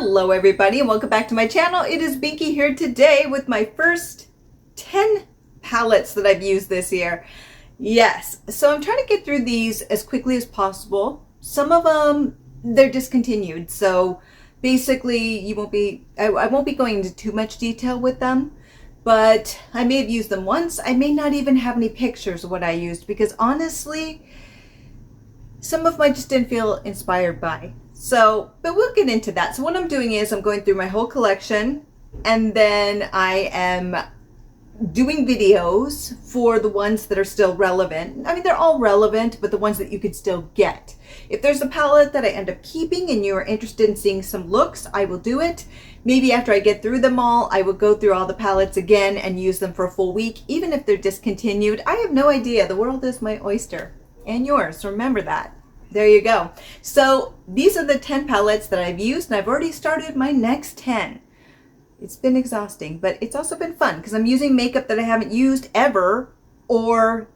Hello everybody and welcome back to my channel. It is Binky here today with my first 10 palettes that I've used this year. Yes, so I'm trying to get through these as quickly as possible. Some of them, they're discontinued. So basically I won't be going into too much detail with them, but I may have used them once. I may not even have any pictures of what I used because honestly, some of them I just didn't feel inspired by. So, but we'll get into that. So what I'm doing is I'm going through my whole collection and then I am doing videos for the ones that are still relevant. I mean, they're all relevant, but the ones that you could still get. If there's a palette that I end up keeping and you are interested in seeing some looks, I will do it. Maybe after I get through them all, I will go through all the palettes again and use them for a full week, even if they're discontinued. I have no idea. The world is my oyster and yours. Remember that. There you go. So these are the 10 palettes that I've used, and I've already started my next 10. It's been exhausting, but it's also been fun because I'm using makeup that I haven't used ever, or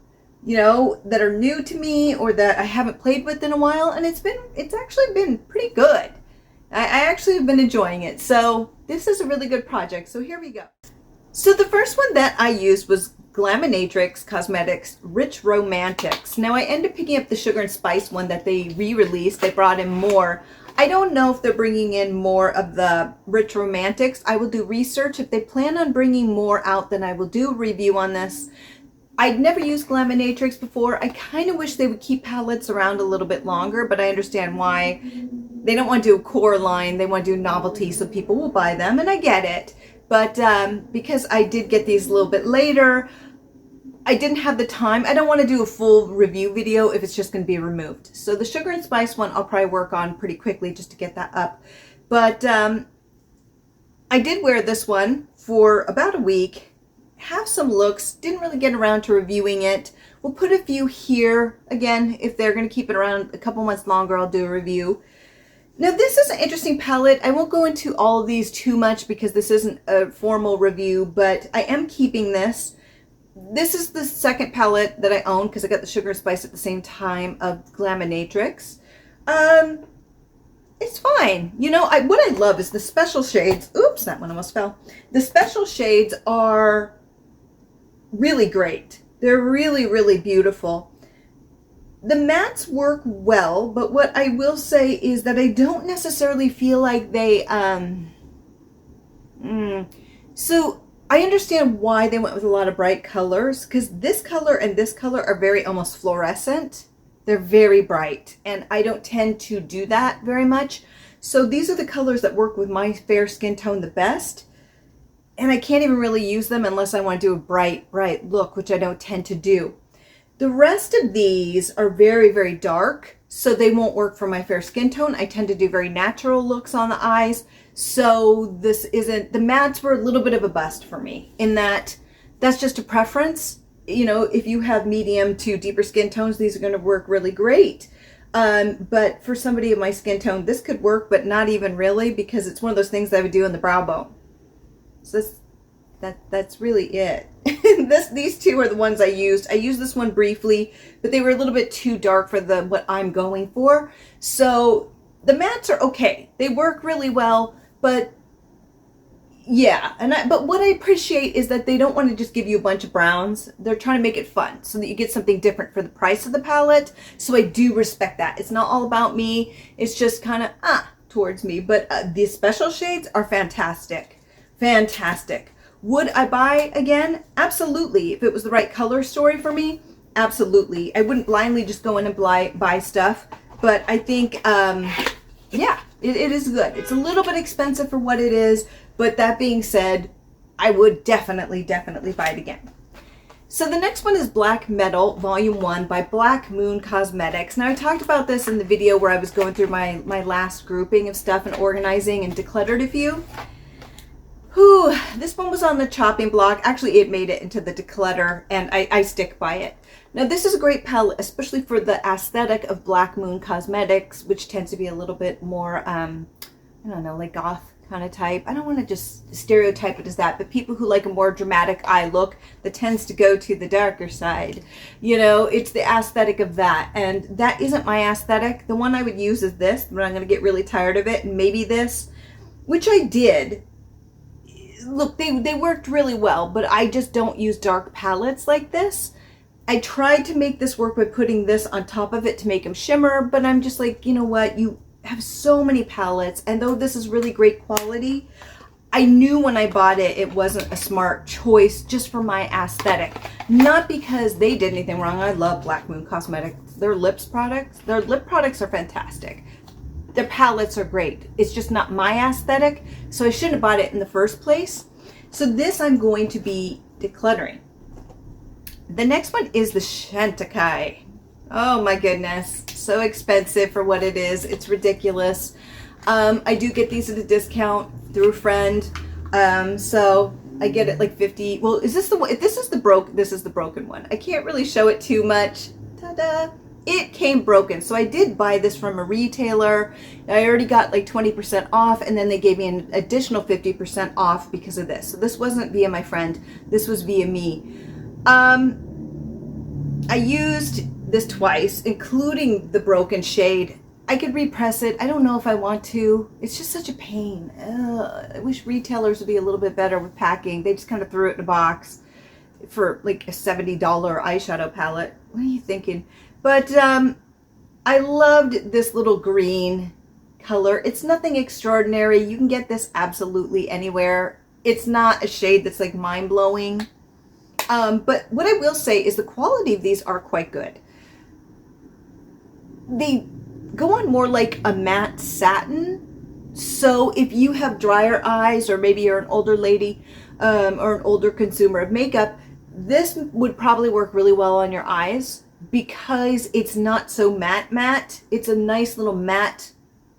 that are new to me or that I haven't played with in a while, and it's actually been pretty good. I actually have been enjoying it. So this is a really good project. So here we go. So the first one that I used was Glaminatrix Cosmetics Rich Romantics. Now I ended up picking up the Sugar and Spice one that they re-released. They brought in more. I don't know if they're bringing in more of the Rich Romantics. I will do research. If they plan on bringing more out, then I will do a review on this. I'd never used Glaminatrix before. I kind of wish they would keep palettes around a little bit longer, but I understand why. They don't want to do a core line. They want to do novelty so people will buy them, and I get it. But because I did get these a little bit later, I didn't have the time. I don't want to do a full review video if it's just going to be removed. So the Sugar and Spice one I'll probably work on pretty quickly just to get that up. But I did wear this one for about a week, have some looks, didn't really get around to reviewing it. We'll put a few here. Again, if they're going to keep it around a couple months longer, I'll do a review. Now this is an interesting palette. I won't go into all of these too much because this isn't a formal review, but I am keeping this. This is the second palette that I own because I got the Sugar and Spice at the same time of Glaminatrix. It's fine. What I love is the special shades. Oops, that one almost fell. The special shades are really great. They're really, really beautiful. The mattes work well, but what I will say is that I don't necessarily feel like they, So I understand why they went with a lot of bright colors, because this color and this color are very almost fluorescent. They're very bright, and I don't tend to do that very much. So these are the colors that work with my fair skin tone the best, and I can't even really use them unless I want to do a bright look, which I don't tend to do. The rest of these are very, very dark, so they won't work for my fair skin tone. I tend to do very natural looks on the eyes, so this isn't, the mattes were a little bit of a bust for me in that that's just a preference. If you have medium to deeper skin tones, these are going to work really great. But for somebody of my skin tone, this could work, but not even really, because it's one of those things that I would do in the brow bone. So that's really it. These two are the ones I used. I used this one briefly, but they were a little bit too dark for what I'm going for. So the mattes are okay. They work really well, but yeah. But what I appreciate is that they don't want to just give you a bunch of browns. They're trying to make it fun so that you get something different for the price of the palette. So I do respect that. It's not all about me. It's just kind of towards me. But the special shades are fantastic. Fantastic. Would I buy again? Absolutely. If it was the right color story for me, absolutely. I wouldn't blindly just go in and buy stuff, but I think, yeah, it is good. It's a little bit expensive for what it is, but that being said, I would definitely buy it again. So the next one is Black Metal Volume 1 by Black Moon Cosmetics. Now I talked about this in the video where I was going through my last grouping of stuff and organizing and decluttered a few. Whew, this one was on the chopping block. Actually, it made it into the declutter, and I stick by it. Now, this is a great palette, especially for the aesthetic of Black Moon Cosmetics, which tends to be a little bit more, I don't know, like goth kind of type. I don't want to just stereotype it as that, but people who like a more dramatic eye look that tends to go to the darker side. It's the aesthetic of that, and that isn't my aesthetic. The one I would use is this, but I'm going to get really tired of it, and maybe this. which I did. Look, they worked really well, but I just don't use dark palettes like this. I tried to make this work by putting this on top of it to make them shimmer, but I'm just like, you know what? You have so many palettes, and though this is really great quality, I knew when I bought it, it wasn't a smart choice just for my aesthetic. Not because they did anything wrong. I love Black Moon Cosmetics. Their lip products are fantastic. Their palettes are great. It's just not my aesthetic, so I shouldn't have bought it in the first place. So this I'm going to be decluttering. The next one is the Chantecaille. Oh my goodness, so expensive for what it is. It's ridiculous. I do get these at a discount through a friend, so I get it like 50. Well, is this the one? If this is the broken one. I can't really show it too much. Ta-da! It came broken, so I did buy this from a retailer. I already got like 20% off, and then they gave me an additional 50% off because of this. So this wasn't via my friend. This was via me. I used this twice, including the broken shade. I could repress it. I don't know if I want to. It's just such a pain. I wish retailers would be a little bit better with packing. They just kind of threw it in a box for like a $70 eyeshadow palette. What are you thinking? But I loved this little green color. It's nothing extraordinary. You can get this absolutely anywhere. It's not a shade that's like mind-blowing. But what I will say is the quality of these are quite good. They go on more like a matte satin. So if you have drier eyes, or maybe you're an older lady or an older consumer of makeup, this would probably work really well on your eyes because it's not so matte. It's a nice little matte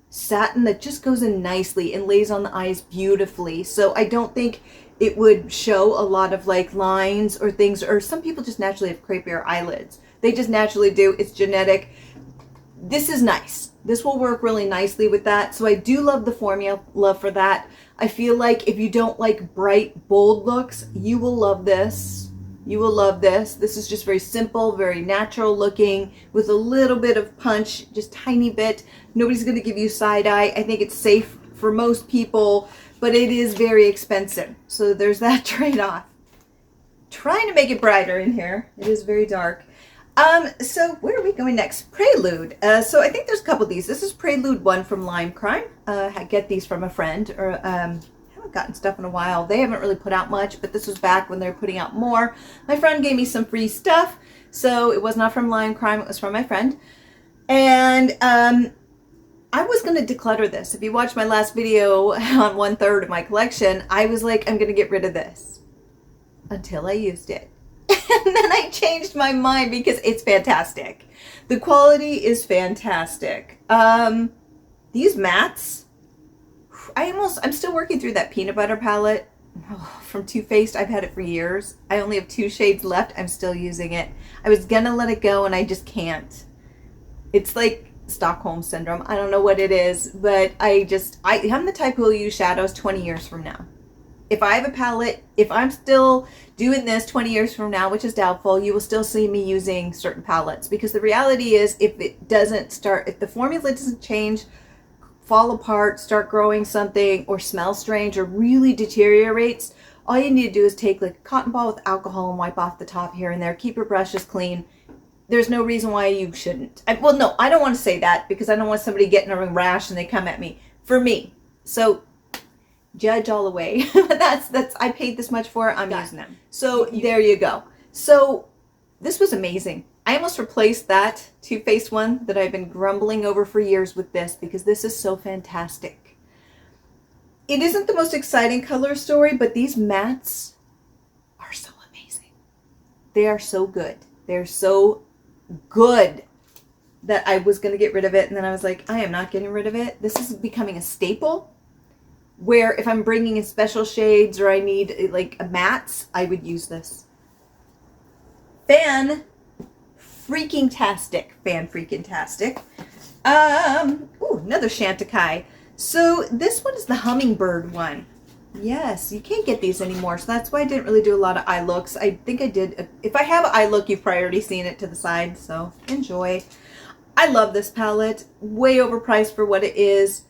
satin that just goes in nicely and lays on the eyes beautifully. So I don't think it would show a lot of like lines or things, or some people just naturally have crepier eyelids. They just naturally do. It's genetic. This is nice. This will work really nicely with that. So I do love the formula for that. I feel like if you don't like bright, bold looks, you will love this. You will love this. This is just very simple, very natural looking with a little bit of punch, just tiny bit. Nobody's going to give you side eye. I think it's safe for most people, but it is very expensive. So there's that trade-off. Trying to make it brighter in here. It is very dark. So where are we going next? Prelude. So I think there's a couple of these. This is Prelude 1 from Lime Crime. I get these from a friend, or haven't gotten stuff in a while. They haven't really put out much, but this was back when they were putting out more. My friend gave me some free stuff, so it was not from Lime Crime, it was from my friend. And I was going to declutter this. If you watched my last video on 1/3 of my collection, I was like, I'm going to get rid of this until I used it. And then I changed my mind because it's fantastic. The quality is fantastic. These mattes, I'm still working through that peanut butter palette from Too Faced. I've had it for years. I only have 2 shades left. I'm still using it. I was gonna let it go and I just can't. It's like Stockholm syndrome. I don't know what it is, but I'm the type who will use shadows 20 years from now. If I have a palette, if I'm still doing this 20 years from now, which is doubtful, you will still see me using certain palettes, because the reality is if the formula doesn't change, fall apart, start growing something, or smell strange, or really deteriorates, all you need to do is take like a cotton ball with alcohol and wipe off the top here and there. Keep your brushes clean. There's no reason why you shouldn't. Well, no, I don't want to say that because I don't want somebody getting a rash and they come at me. For me. So judge all the way. that's I paid this much for it. I'm using them. So there you go. So this was amazing. I almost replaced that Too Faced one that I've been grumbling over for years with this because this is so fantastic. It isn't the most exciting color story, but these mattes are so amazing. They are so good. They're so good that I was going to get rid of it, and then I was like, I am not getting rid of it. This is becoming a staple where if I'm bringing in special shades or I need like a mattes, I would use this. Fan freaking tastic. Ooh, another Chantecaille. So this one is the hummingbird one. Yes, you can't get these anymore, so that's why I didn't really do a lot of eye looks. I think I did. If I have an eye look, you've probably already seen it to the side, so enjoy. I love this palette. Way overpriced for what it is.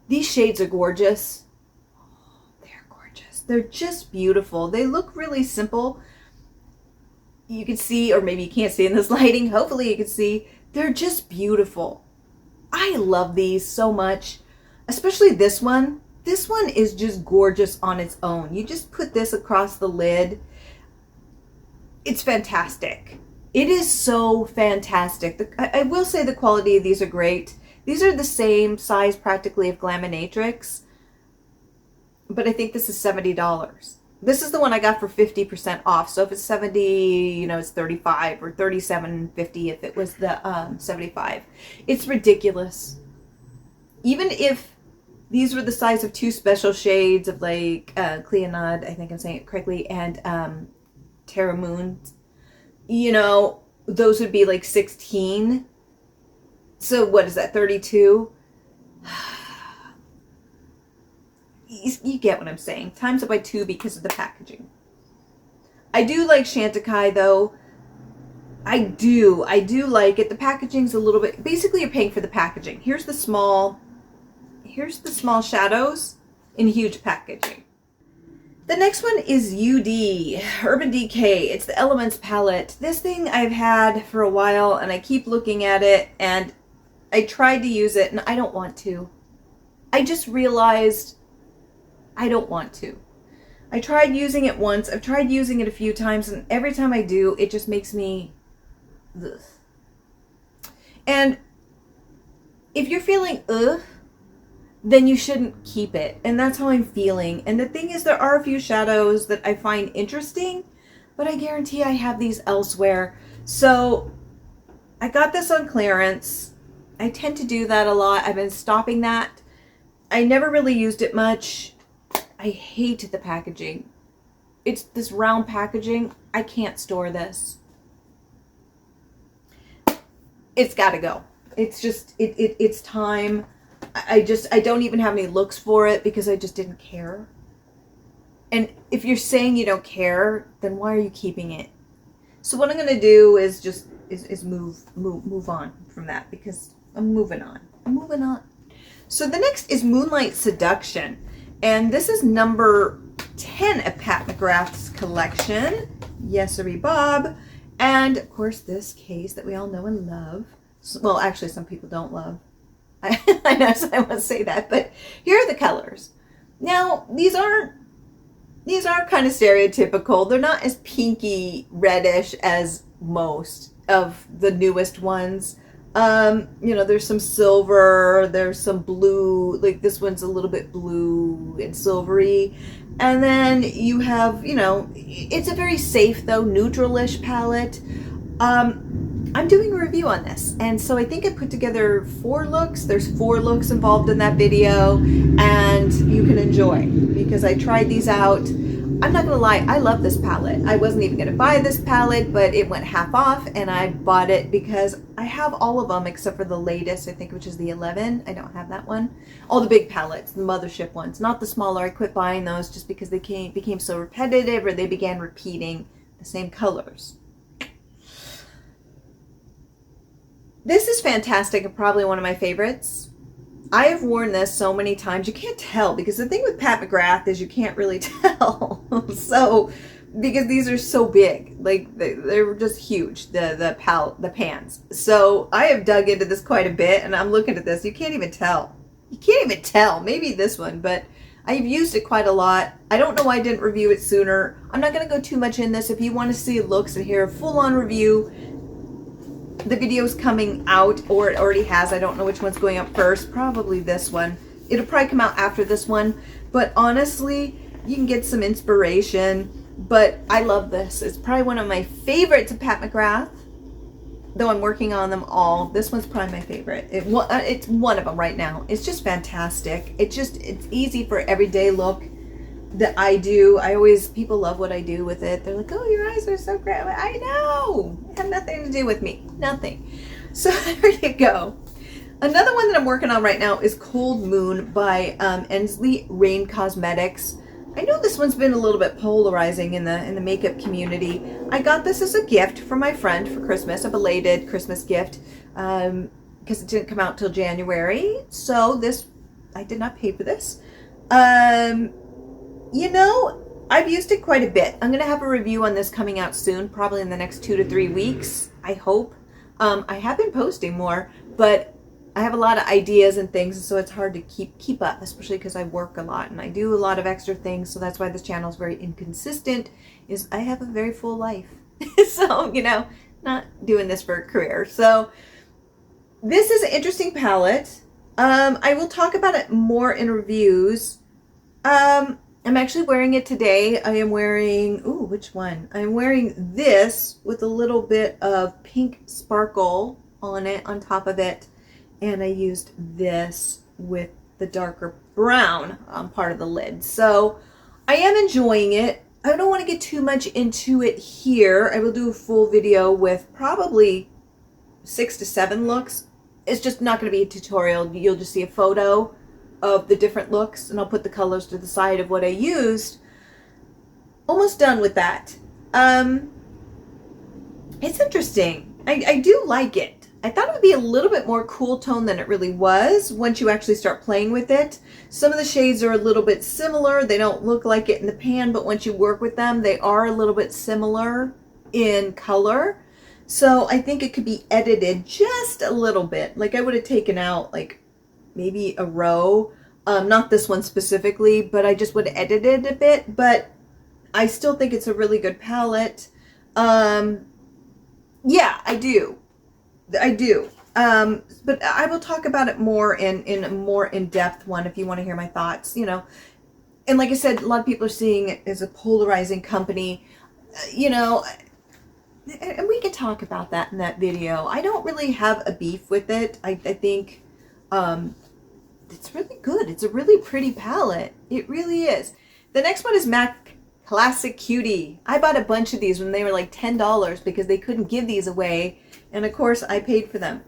These shades are gorgeous. They're just beautiful. They look really simple. You can see, or maybe you can't see in this lighting. Hopefully you can see. They're just beautiful. I love these so much, especially this one. This one is just gorgeous on its own. You just put this across the lid. It's fantastic. It is so fantastic. I will say the quality of these are great. These are the same size practically of Glaminatrix, but I think this is $70. This is the one I got for 50% off. So if it's 70, you know, it's 35 or 37.50 if it was the 75. It's ridiculous. Even if these were the size of two special shades of like Cleonad, I think I'm saying it correctly, and Terra Moon, you know, those would be like 16. So what is that, 32? You get what I'm saying. Times it by 2 because of the packaging. I do like Chantecaille though. I do like it. The packaging's a little bit, basically you're paying for the packaging. Here's the small shadows in huge packaging. The next one is UD, Urban Decay. It's the Elements palette. This thing I've had for a while and I keep looking at it and I tried to use it and I don't want to. I just realized I don't want to. I tried using it once. I've tried using it a few times and every time I do, it just makes me ugh. And if you're feeling ugh, then you shouldn't keep it. And that's how I'm feeling. And the thing is, there are a few shadows that I find interesting, but I guarantee I have these elsewhere. So I got this on clearance. I tend to do that a lot. I've been stopping that. I never really used it much. I hate the packaging. It's this round packaging. I can't store this. It's got to go. It's just, it's time. I don't even have any looks for it because I just didn't care. And if you're saying you don't care, then why are you keeping it? So what I'm going to do is just move on from that because I'm moving on. So the next is Moonlight Seduction. And this is number 10 of Pat McGrath's collection. Yes, sirree, Bob. And of course this case that we all know and love. Well, actually some people don't love. I know, so I won't say that, but here are the colors. Now, these are kind of stereotypical. They're not as pinky reddish as most of the newest ones. You know, there's some silver, there's some blue, like this one's a little bit blue and silvery. And then you have, you know, it's a very safe though, neutral-ish palette. I'm doing a review on this, and so I think I put together 4 looks. There's 4 looks involved in that video, and you can enjoy because I tried these out. I'm not gonna lie, I love this palette. I wasn't even gonna buy this palette, but it went half off, and I bought it because I have all of them except for the latest, I think, which is the 11. I don't have that one. All the big palettes, the mothership ones, not the smaller. I quit buying those just because they became so repetitive, or they began repeating the same colors. This is fantastic and probably one of my favorites. I have worn this so many times. You can't tell because the thing with Pat McGrath is you can't really tell. So, because these are so big, like they're just huge, the pans. So I have dug into this quite a bit and I'm looking at this. You can't even tell. You can't even tell. Maybe this one, but I've used it quite a lot. I don't know why I didn't review it sooner. I'm not going to go too much in this. If you want to see looks and hear a full-on review, the video's coming out, or it already has. I don't know which one's going up first. Probably this one. It'll probably come out after this one. But honestly, you can get some inspiration. But I love this. It's probably one of my favorites of Pat McGrath. Though I'm working on them all. This one's probably my favorite. It's one of them right now. It's just fantastic. It's easy for everyday look that I do. People love what I do with it. They're like, oh, your eyes are so great. I know. It had nothing to do with me. Nothing. So there you go. Another one that I'm working on right now is Cold Moon by Ensley Rain Cosmetics. I know this one's been a little bit polarizing in the makeup community. I got this as a gift from my friend for Christmas, a belated Christmas gift, because it didn't come out till January. So I did not pay for this. You know, I've used it quite a bit. I'm going to have a review on this coming out soon, probably in the next 2 to 3 weeks, I hope. I have been posting more, but I have a lot of ideas and things, and so it's hard to keep up, especially because I work a lot and I do a lot of extra things, so that's why this channel is very inconsistent, is I have a very full life. So, you know, not doing this for a career. So this is an interesting palette. I will talk about it more in reviews. I'm actually wearing it today. I am wearing, ooh, which one? I'm wearing this with a little bit of pink sparkle on it, on top of it. And I used this with the darker brown part of the lid. So I am enjoying it. I don't want to get too much into it here. I will do a full video with probably 6 to 7 looks. It's just not going to be a tutorial. You'll just see a photo of the different looks, and I'll put the colors to the side of what I used. Almost done with that. It's interesting. I do like it. I thought it would be a little bit more cool tone than it really was once you actually start playing with it. Some of the shades are a little bit similar. They don't look like it in the pan, but once you work with them, they are a little bit similar in color. So I think it could be edited just a little bit. Like I would have taken out like maybe a row, not this one specifically, but I just would have edited a bit. But I still think it's a really good palette. Yeah, I do. But I will talk about it more in a more in-depth one if you want to hear my thoughts, you know. And like I said, a lot of people are seeing it as a polarizing company, you know, and we can talk about that in that video. I don't really have a beef with it. I think it's really good. It's a really pretty palette. It really is. The next one is MAC Classic Cutie. I bought a bunch of these when they were like $10 because they couldn't give these away. And of course I paid for them.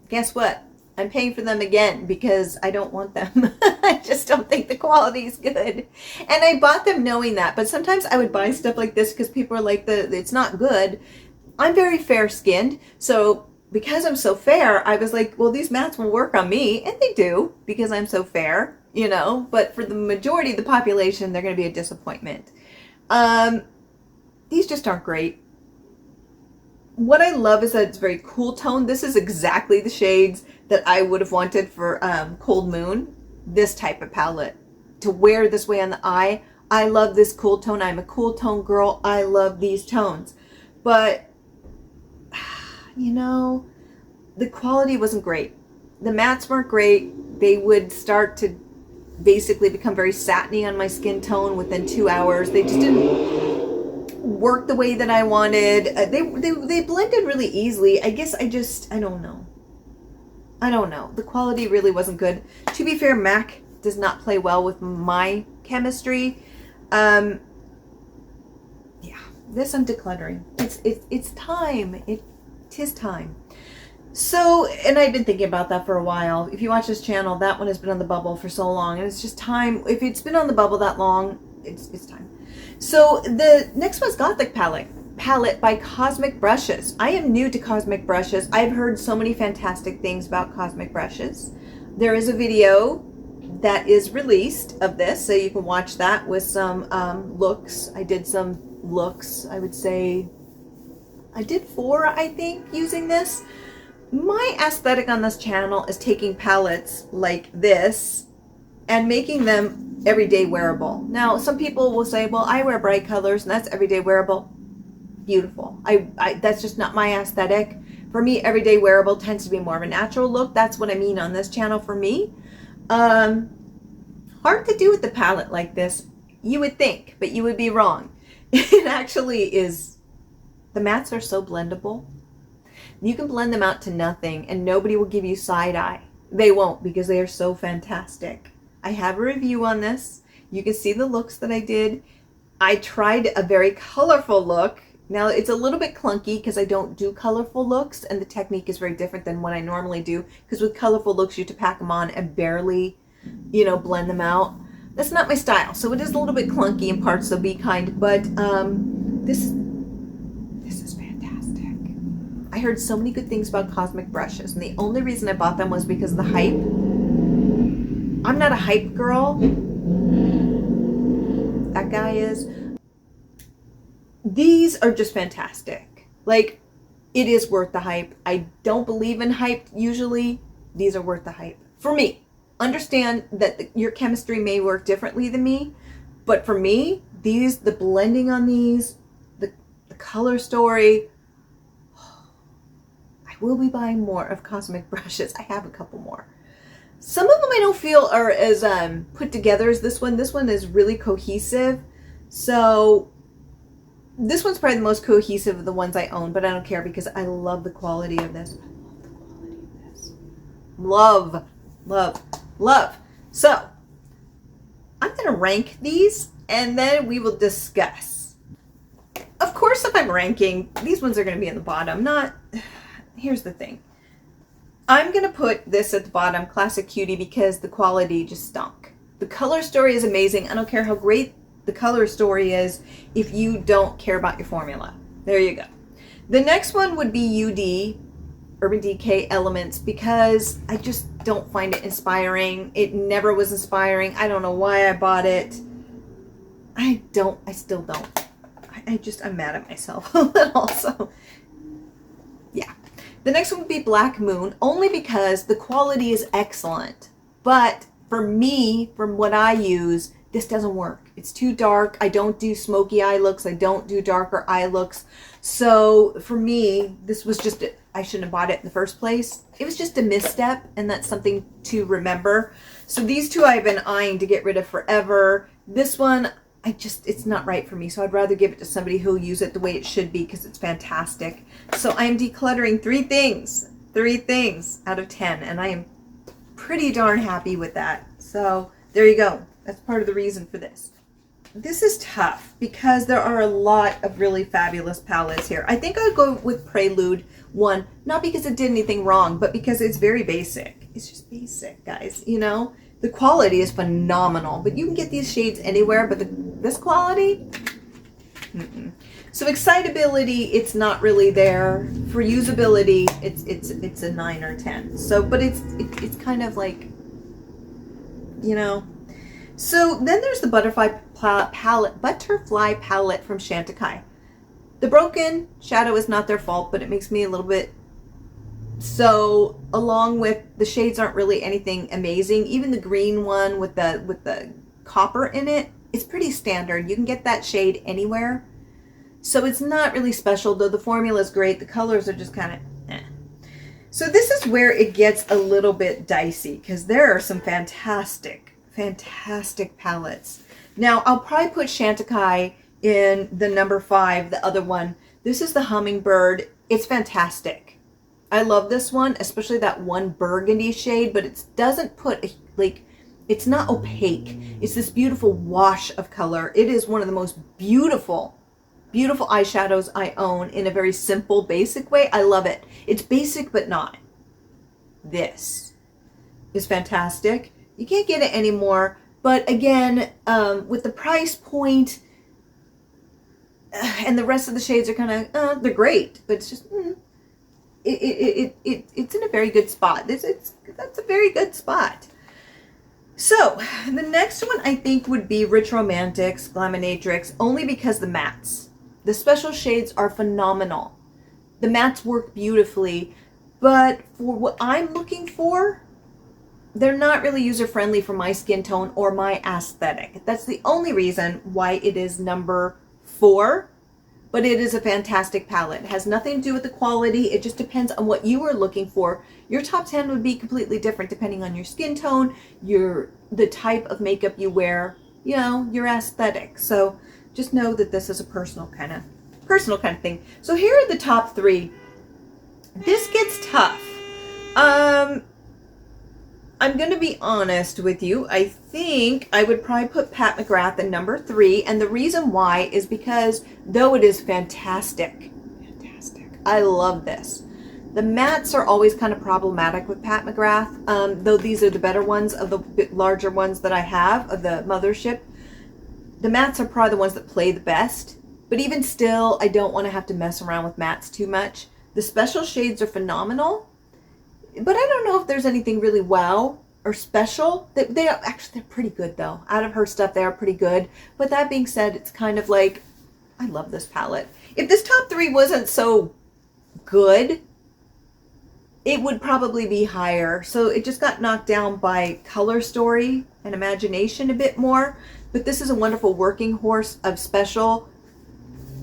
Guess what? I'm paying for them again because I don't want them. I just don't think the quality is good. And I bought them knowing that. But sometimes I would buy stuff like this because people are like, it's not good. I'm very fair-skinned. So because I'm so fair, I was like, well, these mats will work on me. And they do because I'm so fair, you know. But for the majority of the population, they're going to be a disappointment. These just aren't great. What I love is that it's very cool tone. This is exactly the shades that I would have wanted for Cold Moon. This type of palette. To wear this way on the eye. I love this cool tone. I'm a cool tone girl. I love these tones. But, you know, the quality wasn't great. The mattes weren't great. They would start to basically become very satiny on my skin tone within 2 hours. They just didn't work the way that I wanted. They blended really easily. I guess I don't know. The quality really wasn't good. To be fair, MAC does not play well with my chemistry. Yeah, this I'm decluttering. It's time. Tis time. So, and I've been thinking about that for a while. If you watch this channel, that one has been on the bubble for so long, and it's just time. If it's been on the bubble that long, it's time. So the next one's Gothic palette by Cosmic Brushes. I am new to Cosmic Brushes. I've heard so many fantastic things about Cosmic Brushes. There is a video that is released of this, so you can watch that with some looks. I did some looks. I would say I did 4, I think, using this. My aesthetic on this channel is taking palettes like this and making them everyday wearable. Now, some people will say, well, I wear bright colors and that's everyday wearable. Beautiful. That's just not my aesthetic. For me, everyday wearable tends to be more of a natural look. That's what I mean on this channel for me. Hard to do with the palette like this, you would think, but you would be wrong. It actually is. The mattes are so blendable. You can blend them out to nothing and nobody will give you side eye. They won't because they are so fantastic. I have a review on this. You can see the looks that I did. I tried a very colorful look. Now it's a little bit clunky because I don't do colorful looks and the technique is very different than what I normally do, because with colorful looks you have to pack them on and barely, you know, blend them out. That's not my style. So it is a little bit clunky in parts, so be kind, but this is fantastic. I heard so many good things about Cosmic Brushes, and the only reason I bought them was because of the hype. I'm not a hype girl. That guy is. these are just fantastic. Like, it is worth the hype. I don't believe in hype usually. These are worth the hype. For me, understand that your chemistry may work differently than me, but for me, the blending on these, the color story, I will be buying more of Cosmic brushes. I have a couple more. Some of them I don't feel are as put together as this one. This one is really cohesive. So this one's probably the most cohesive of the ones I own, but I don't care because I love the quality of this. I love the quality of this. Love, love, love. So I'm going to rank these and then we will discuss. Of course, if I'm ranking, these ones are going to be in the bottom. Here's the thing. I'm going to put this at the bottom, Classic Cutie, because the quality just stunk. The color story is amazing. I don't care how great the color story is if you don't care about your formula. There you go. The next one would be UD, Urban Decay Elements, because I just don't find it inspiring. It never was inspiring. I don't know why I bought it. I still don't. I'm mad at myself a little. So, yeah. The next one would be Black Moon, only because the quality is excellent. But for me, from what I use, this doesn't work. It's too dark. I don't do smoky eye looks. I don't do darker eye looks. So for me, this was just, I shouldn't have bought it in the first place. It was just a misstep, and that's something to remember. So these two I've been eyeing to get rid of forever. This one, it's not right for me. So I'd rather give it to somebody who'll use it the way it should be because it's fantastic. So I am decluttering 3 things out of 10, and I am pretty darn happy with that. So there you go. That's part of the reason for this. This is tough because there are a lot of really fabulous palettes here. I think I'll go with Prelude 1, not because it did anything wrong, but because it's very basic. It's just basic, guys, you know? The quality is phenomenal, but you can get these shades anywhere, but this quality? So excitability, it's not really there. For usability, it's a 9 or 10. So, but it's kind of like, you know. So then there's the Butterfly palette from Chantecaille. The broken shadow is not their fault, but it makes me a little bit. So along with the shades aren't really anything amazing. Even the green one with the copper in it, it's pretty standard. You can get that shade anywhere. So it's not really special, though the formula is great. The colors are just kind of eh. So this is where it gets a little bit dicey because there are some fantastic palettes. Now, I'll probably put Chantecaille in the number 5, the other one. This is the Hummingbird. It's fantastic. I love this one, especially that one burgundy shade, but it doesn't put, it's not opaque. It's this beautiful wash of color. It is one of the most beautiful eyeshadows I own in a very simple, basic way. I love it. It's basic, but not. This is fantastic. You can't get it anymore. But again, with the price point and the rest of the shades are kind of, they're great, but it's just, it's in a very good spot. That's a very good spot. So the next one I think would be Rich Romantics, Glaminatrix, only because the mattes. The special shades are phenomenal. The mattes work beautifully, but for what I'm looking for, they're not really user-friendly for my skin tone or my aesthetic. That's the only reason why it is number 4, but it is a fantastic palette. It has nothing to do with the quality. It just depends on what you are looking for. Your top 10 would be completely different depending on your skin tone, the type of makeup you wear, you know, your aesthetic. So just know that this is a personal kind of thing. So here are the top 3. This gets tough. I'm going to be honest with you. I think I would probably put Pat McGrath at number 3. And the reason why is because though it is fantastic, I love this. The mattes are always kind of problematic with Pat McGrath, though these are the better ones of the larger ones that I have of the mothership. The mattes are probably the ones that play the best. But even still, I don't want to have to mess around with mattes too much. The special shades are phenomenal. But I don't know if there's anything really wow or special. They're pretty good though. Out of her stuff, they are pretty good. But that being said, it's kind of like, I love this palette. If this top 3 wasn't so good, it would probably be higher. So it just got knocked down by color story and imagination a bit more. But this is a wonderful working horse of special.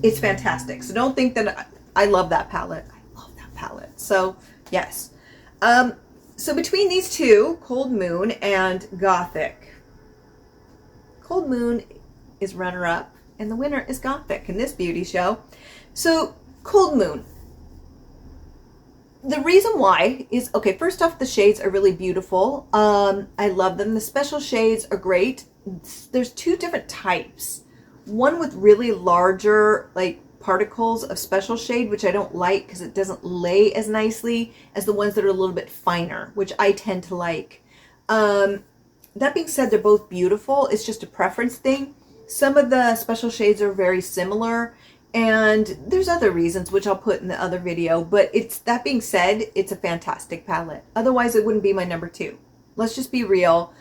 It's fantastic. So don't think that I love that palette. I love that palette. So yes. So between these two, Cold Moon and Gothic. Cold Moon is runner-up and the winner is Gothic in this beauty show. So Cold Moon. The reason why is, okay, first off, the shades are really beautiful. I love them. The special shades are great. There's 2 different types. One with really larger, like, particles of special shade, which I don't like because it doesn't lay as nicely as the ones that are a little bit finer, which I tend to like. That being said, they're both beautiful. It's just a preference thing. Some of the special shades are very similar, and there's other reasons, which I'll put in the other video, but that being said, it's a fantastic palette. Otherwise, it wouldn't be my number 2. Let's just be real.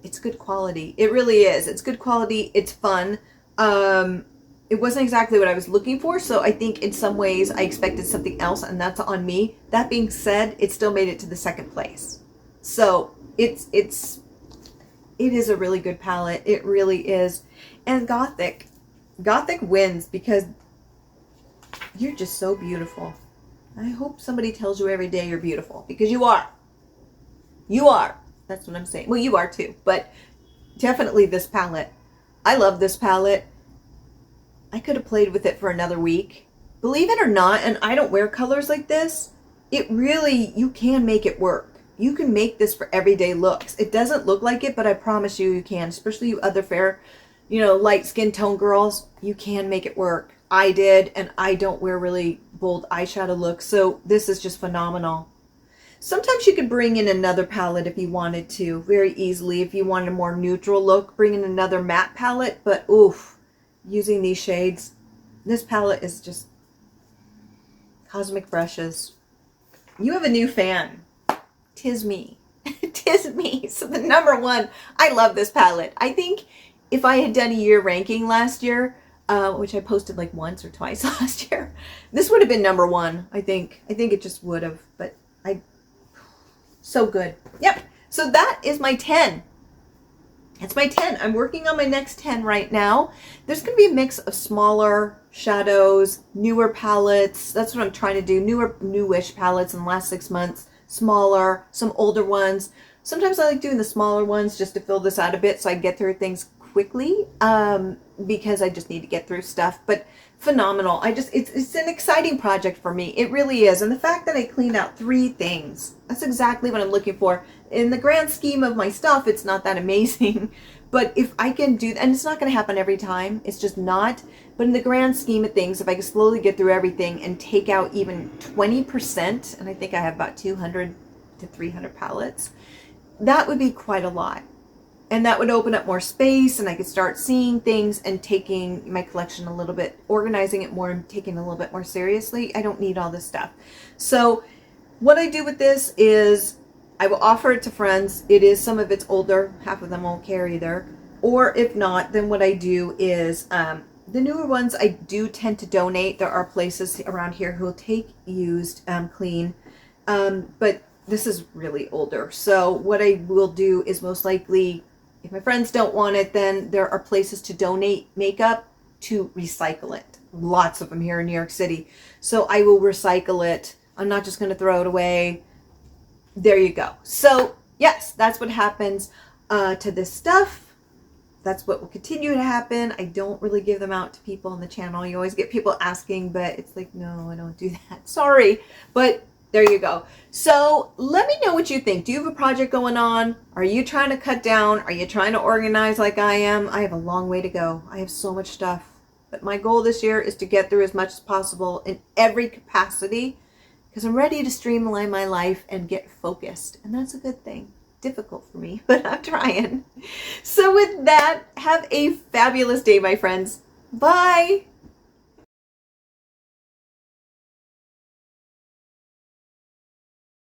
It's good quality. It really is. It's good quality. It's fun. It wasn't exactly what I was looking for, so I think in some ways I expected something else, and that's on me. That being said, it still made it to the 2nd place. So it is a really good palette. It really is. And Gothic wins because you're just so beautiful. I hope somebody tells you every day you're beautiful, because you are. You are. That's what I'm saying. Well, you are too, but definitely this palette. I love this palette. I could have played with it for another week. Believe it or not, and I don't wear colors like this, it really, you can make it work. You can make this for everyday looks. It doesn't look like it, but I promise you can, especially you other fair, light skin tone girls, you can make it work. I did, and I don't wear really bold eyeshadow looks, so this is just phenomenal. Sometimes you could bring in another palette if you wanted to, very easily. If you wanted a more neutral look, bring in another matte palette, but oof. Using these shades, this palette is just cosmic brushes. You have a new fan. 'Tis me. 'Tis me. So the number 1, I love this palette. I think if I had done a year ranking last year, which I posted like once or twice last year, this would have been number 1. I think it just would have, but so good. Yep. So that is my 10. It's my 10. I'm working on my next 10 right now. There's going to be a mix of smaller shadows, newer palettes. That's what I'm trying to do. Newish palettes in the last 6 months. Smaller, some older ones. Sometimes I like doing the smaller ones just to fill this out a bit so I get through things quickly, because I just need to get through stuff. But phenomenal. It's an exciting project for me. It really is. And the fact that I cleaned out 3 things, that's exactly what I'm looking for. In the grand scheme of my stuff, it's not that amazing. But if I can do, and it's not going to happen every time, it's just not. But in the grand scheme of things, if I can slowly get through everything and take out even 20%, and I think I have about 200 to 300 palettes, that would be quite a lot. And that would open up more space, and I could start seeing things and taking my collection a little bit, organizing it more and taking it a little bit more seriously. I don't need all this stuff. So what I do with this is I will offer it to friends. It is, some of it's older. Half of them won't care either. Or if not, then what I do is the newer ones I do tend to donate. There are places around here who will take used, clean. But this is really older. So what I will do is most likely, if my friends don't want it, then there are places to donate makeup to recycle it. Lots of them here in New York City. So I will recycle it. I'm not just going to throw it away. There you go. So yes, that's what happens to this stuff. That's what will continue to happen. I don't really give them out to people on the channel. You always get people asking, but it's like, no, I don't do that. Sorry. But there you go. So let me know what you think. Do you have a project going on? Are you trying to cut down? Are you trying to organize like I am? I have a long way to go. I have so much stuff. But my goal this year is to get through as much as possible in every capacity, because I'm ready to streamline my life and get focused. And that's a good thing. Difficult for me, but I'm trying. So with that, have a fabulous day, my friends. Bye.